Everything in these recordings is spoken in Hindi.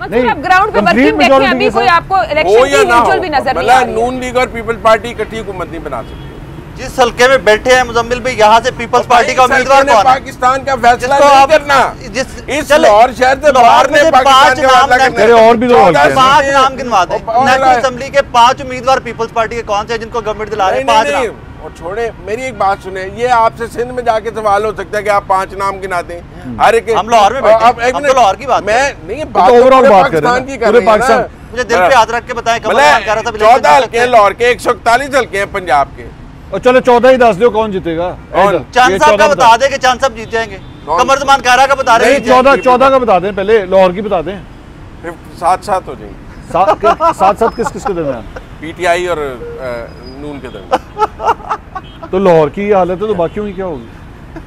मंसूर आप ग्राउंड पे वर्किंग देखें, अभी कोई आपको इलेक्शन की म्यूचुअल भी नजर नहीं आ रही है। नून लीग और पीपल्स पार्टी इकट्ठी हुकूमत नहीं बना सकती। जिस हल्के में बैठे हैं मुजम्मिल भाई, यहाँ से पीपल्स पार्टी का उम्मीदवार कौन है? पाकिस्तान का फैसला नहीं करना, इस लाहौर शहर से बाहर ने पाकिस्तान का फैसला करना। और भी 5 नाम गिनवा दें। नेशनल असेंबली के 5 उम्मीदवार पीपल्स पार्टी के कौन से जिनको गवर्नमेंट दिला रहे हैं? 5 नाम। और छोड़े, मेरी एक बात सुने, ये आपसे सिंध में जाके सवाल हो सकता है कि आप 5 नाम गिनाते हैं। हर एक हम लाहौर में बैठे, हम तो लाहौर की बात मैं नहीं, ओवरऑल बात कर रहे पाकिस्तान की कर रहे हैं। मुझे दिल पे याद रख के बताएं, 14 हल्के हैं लाहौर के, 141 हल्के हैं पंजाब के। और चलो 14 ही दस दो, कौन जीतेगा? चांद साहब का बता दे कि चांद साहब जीत जाएंगे। कमर जमान कारा का बता रहे हैं 14 का बता दें, पहले लाहौर की बता दें। 7-7 हो जाएंगे। 7-7 किस के दरमियान? पीटीआई और नून के दरमियान। तो लाहौर की हालत है तो बाकियों की क्या होगी?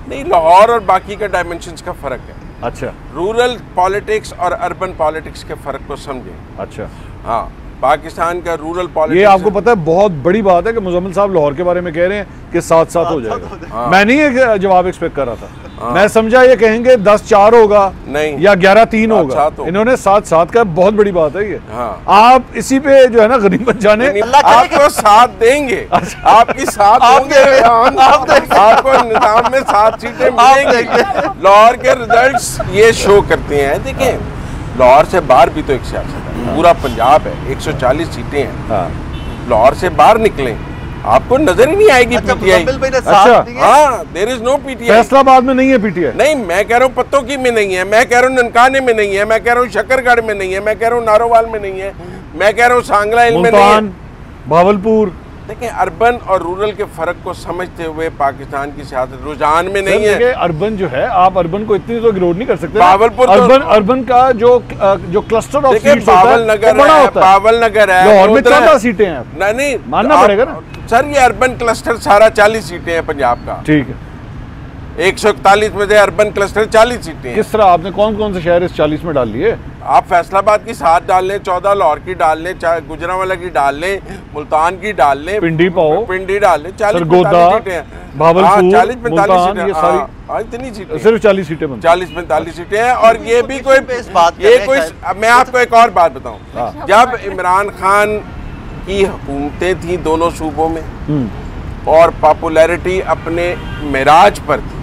नहीं, लाहौर और बाकी का डायमेंशंस का फर्क है। अच्छा, रूरल पॉलिटिक्स और अर्बन पॉलिटिक्स के फर्क को समझें। अच्छा, हाँ, पाकिस्तान का रूरल पॉलिटिक्स, ये आपको पता है बहुत बड़ी बात है कि मुजम्मिल साहब लाहौर के बारे में कह रहे हैं कि 7-7 हो जाएगा। मैं नहीं एक जवाब एक्सपेक्ट कर रहा था। मैं समझा ये कहेंगे 10-4 होगा, नहीं, या 11-3 होगा। इन्होंने 7-7 का, बहुत बड़ी बात है ये। आप इसी पे जो है ना गनीमत जाने, आपको साथ देंगे, आपकी साथ होंगे, आपको निजाम में 7 सीटें मिलेंगी। लाहौर के रिजल्ट्स ये शो करते हैं। देखें, लाहौर से बाहर भी तो एक सियासत है, पूरा पंजाब है, 140 सीटें हैं। लाहौर से बाहर निकलें, आपको नजर ही नहीं आएगी पीटीआई। अच्छा, हाँ, there is no PTI. Faisalabad में नहीं है पीटीआई? नहीं, मैं कह रहा हूँ पत्तों की में नहीं है, मैं कह रहा हूँ ननकाने में नहीं है, मैं कह रहा हूँ शकरगढ़ में नहीं है, मैं कह रहा हूँ नारोवाल में नहीं है, मैं कह रहा हूँ सांगला हिल में नहीं है, भावलपुर। देखें, अर्बन और रूरल के फर्क को समझते हुए पाकिस्तान की सियासत रुझान में नहीं है। अर्बन जो है, आप अर्बन को इतनी तो इग्नोर नहीं कर सकते। बावलपुर, अर्बन का जो क्लस्टर ऑफ सीट्स बावल नगर है, बावल नगर है, लाहौर में 14 सीटें हैं। नहीं, मानना पड़ेगा ना सर, ये अर्बन क्लस्टर सारा 40 सीटें हैं पंजाब का। ठीक है, 141 में से अर्बन क्लस्टर 40 सीटें हैं। किस तरह आपने कौन से शहर इस 40 में डाल लिए? आप फैसलाबाद की 7 डाल लें, 14 लाहौर की डाल लें, गुजरांवाला की डाल लें, मुल्तान की डाल लें, पिंडी डाल लें, 40-45 सीटें हैं, भावलपुर, 40-45 सीटें, ये सारी इतनी सीटें, सिर्फ 40 सीटें, 40-45 सीटें हैं। और ये भी कोई मैं आपको एक और बात बताऊं, जब इमरान खान की हुकूमतें थी दोनों सूबों में और पॉपुलैरिटी अपने मिराज पर थी,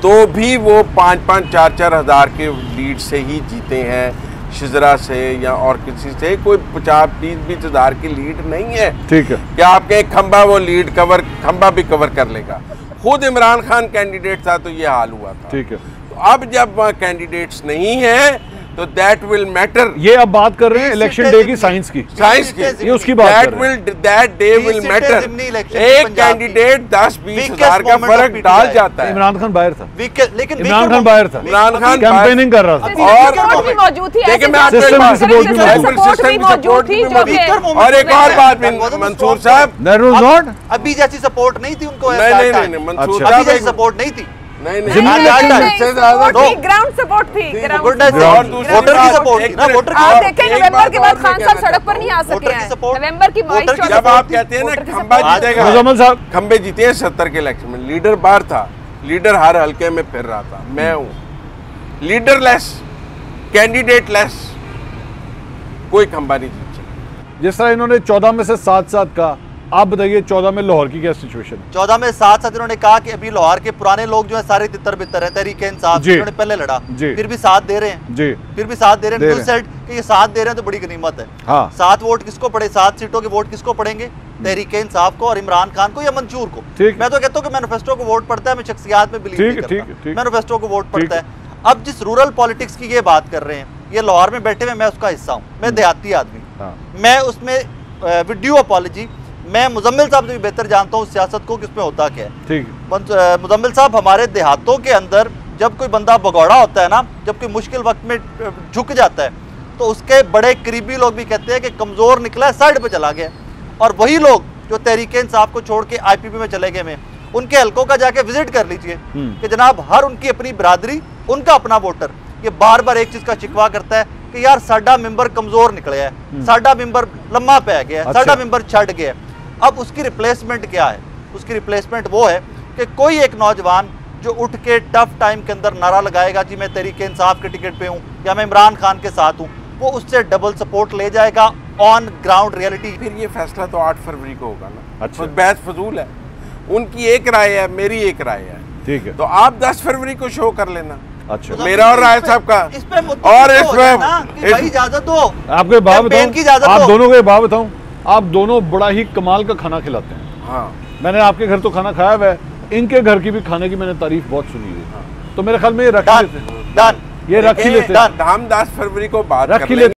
तो भी वो 5-5, 4-4 हज़ार के लीड से ही जीते हैं, शिजरा से या और किसी से। कोई 50-20 हज़ार की लीड नहीं है। ठीक है, क्या आपके एक खंबा वो लीड खंबा भी कवर कर लेगा? खुद इमरान खान कैंडिडेट था तो ये हाल हुआ था। ठीक है, तो अब जब वहाँ कैंडिडेट्स नहीं है तो दैट विल मैटर। ये अब बात कर रहे हैं इलेक्शन डे की, साइंस की, ये उसकी बात कर रहे हैं। That day will matter. एक कैंडिडेट 10-20 हज़ार का फर्क डाल जाता है। इमरान खान बाहर था, लेकिन इमरान खान बाहर था, इमरान खान कैंपेनिंग कर रहा था, और भी मौजूद थी, देखिए मैं आपको एक बात, सपोर्ट भी मौजूद थी। और एक और बात मंसूर साहब, अभी जैसी सपोर्ट नहीं थी उनको, नहीं मंसूर साहब जैसी सपोर्ट नहीं थी। नहीं, ग्राउंड सपोर्ट थी, वोटर की सपोर्ट थी ना, वोटर की। आप देखें नवंबर के बाद खान साहब सड़क पर नहीं आ सके हैं। नवंबर की 22 जब आप कहते हैं ना खंबा जीतेगा, मुजम्मिल साहब खंबे जीते हैं 70 के इलेक्शन में, लीडर बाहर था, लीडर हर हल्के में फिर रहा था, मैं हूँ लीडर लेस, कैंडिडेट लेस, कोई खंबा नहीं जीत सकता। जिस तरह इन्होंने 14 में से 7-7 का, आप बताइए 14 में लाहौर की क्या सिचुएशन है? 14 में 7-7 इन्होंने कहा कि अभी लाहौर के पुराने लोग जो है सारे तितर बितर हैं, तहरीक इंसाफ इन्होंने पहले लड़ा, फिर भी साथ दे रहे हैं जी, फिर भी साथ दे रहे हैं। सेड कि ये साथ दे रहे हैं तो बड़ी गनीमत है। हाँ। 7 वोट किसको पड़े, 7 सीटों के वोट किसको पड़ेंगे? तहरीक इंसाफ को और इमरान खान को या मंसूर को? मैं तो कहता हूँ कि मैनिफेस्टो को वोट पड़ता है, मैं शख्सियात में बिलीव नहीं करता, मैनिफेस्टो को वोट पड़ता है। अब जिस रूरल पॉलिटिक्स की ये बात कर रहे हैं, ये लाहौर में बैठे हुए मैं उसका हिस्सा हूँ, मैं देहाती आदमी, मैं उसमें वीडियो अपॉलॉजी मैं मुजम्मिल साहब से भी बेहतर जानता हूँ सियासत को, किसमें होता क्या है। ठीक, मुजम्मिल साहब, हमारे देहातों के अंदर जब कोई बंदा भगौड़ा होता है ना, जब कोई मुश्किल वक्त में झुक जाता है, तो उसके बड़े करीबी लोग भी कहते हैं कि कमज़ोर निकला है, साइड पे चला गया। और वही लोग जो तहरीक इंसाफ को छोड़ के IPP में चले गए, उनके हल्कों का जाके विजिट कर लीजिए कि जनाब हर उनकी अपनी बिरादरी, उनका अपना वोटर ये बार बार एक चीज़ का शिकवा करता है कि यार साडा मेंबर कमज़ोर निकले है, साडा मेंबर लम्मा पै गया है, साडा मेंबर छट गया। अब उसकी रिप्लेसमेंट क्या है? उसकी रिप्लेसमेंट वो है कि कोई एक नौजवान जो उठ के टफ टाइम के अंदर नारा लगाएगा जी मैं तहरीक इंसाफ के टिकट पे हूँ या मैं इमरान खान के साथ हूँ, वो उससे डबल सपोर्ट ले जाएगा ऑन ग्राउंड रियलिटी। फिर ये फैसला तो 8 फरवरी को होगा ना। अच्छा, बहस फजूल है, उनकी एक राय है, मेरी एक राय है, ठीक है। तो आप 10 फरवरी को शो कर लेना। अच्छा, मेरा और राय साहब का और इसमें इजाजत हो। आपको बात बताऊं, आप दोनों को बात बताऊं, आप दोनों बड़ा ही कमाल का खाना खिलाते हैं। हाँ, मैंने आपके घर तो खाना खाया हुआ है, इनके घर की भी खाने की मैंने तारीफ बहुत सुनी है। हाँ। तो मेरे ख्याल में ये रख ही लेते हैं, डन, ये रख ही लेते हैं, हम 10 फरवरी को बात रख ही लेते हैं।